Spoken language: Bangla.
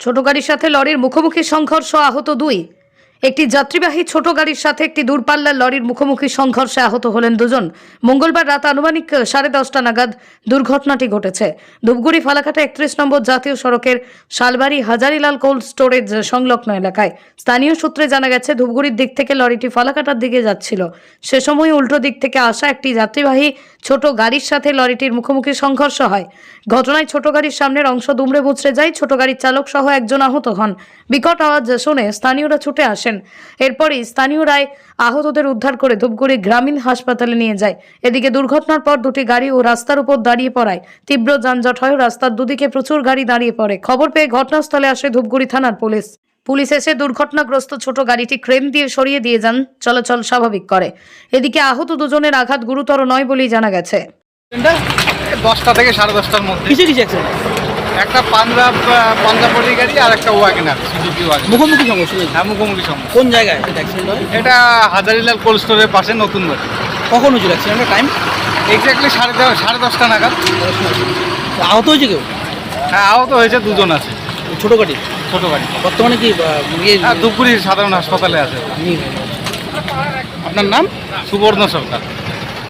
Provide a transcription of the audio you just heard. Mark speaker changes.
Speaker 1: ছোট গাড়ির সাথে লরির মুখোমুখি সংঘর্ষ, আহত দুই। একটি যাত্রীবাহী ছোট গাড়ির সাথে একটি দূরপাল্লার লরির মুখোমুখি সংঘর্ষে আহত হলেন দুজন। মঙ্গলবার রাত আনুমানিক 10:30 নাগাদ দুর্ঘটনাটি ঘটেছে। ধূপগুড়ি ফালাকাটা 31 নম্বর জাতীয় সড়কের শালবাড়ি হাজারিলাল কোল্ড স্টোরেজ সংলগ্ন এলাকায়। স্থানীয় সূত্রে জানা গেছে, ধূপগুড়ির দিক থেকে লরিটি ফালাকাটার দিকে যাচ্ছিল। সে সময় উল্টো দিক থেকে আসা একটি যাত্রীবাহী ছোট গাড়ির সাথে লরিটির মুখোমুখি সংঘর্ষ হয়। ঘটনায় ছোট গাড়ির সামনের অংশ দুমড়ে মুচড়ে যায়। ছোট গাড়ির চালক সহ একজন আহত হন। বিকট আওয়াজ শুনে স্থানীয়রা ছুটে আসেন। এরপরই স্থানীয়রাই আহতদের উদ্ধার করে ধূপগুড়ি গ্রামীণ হাসপাতালে নিয়ে যায়। এদিকে দুর্ঘটনার পর দুটি গাড়ি ও রাস্তার উপর দাঁড়িয়ে পড়ায় তীব্র যানজট হয়। রাস্তার দুদিকে প্রচুর গাড়ি দাঁড়িয়ে পড়ে। খবর পেয়ে ঘটনাস্থলে আসে ধূপগুড়ি থানার পুলিশ। পুলিশ এসে দুর্ঘটনাগ্রস্ত ছোট গাড়িটি ক্রেন দিয়ে সরিয়ে দিয়ে যান, চলাচল স্বাভাবিক করে। এদিকে আহত দুজনের আঘাত গুরুতর নয় বলেই জানা গেছে।
Speaker 2: 10টা থেকে 10:30টার মধ্যে
Speaker 3: কিসে কিসে অ্যাক্সিডেন্ট?
Speaker 2: একটা পাঞ্জাবি গাড়ি আর একটা ওয়াগনার, সুজুকি ওয়াগনার।
Speaker 3: মুখোমুখি সমস্যা?
Speaker 2: হ্যাঁ, মুখোমুখি সমস্যা।
Speaker 3: কোন জায়গায় অ্যাক্সিডেন্ট হয়?
Speaker 2: এটা হাজারিলাল কোল্ড স্টোরের পাশে নতুন বাড়ি।
Speaker 3: কখন হয়েছিল অ্যাক্সিডেন্টের টাইম?
Speaker 2: এক্স্যাক্টলি 10:30 নাগাদ।
Speaker 3: আহত হয়েছে কেউ?
Speaker 2: হ্যাঁ, আহত হয়েছে, দুজন আছে।
Speaker 3: ছোট গাড়ি?
Speaker 2: ছোট গাড়ি
Speaker 3: বর্তমানে কি
Speaker 2: ধূপগুড়ির সাধারণ হাসপাতালে আছে।
Speaker 3: আপনার নাম?
Speaker 2: সুবর্ণ সরকার।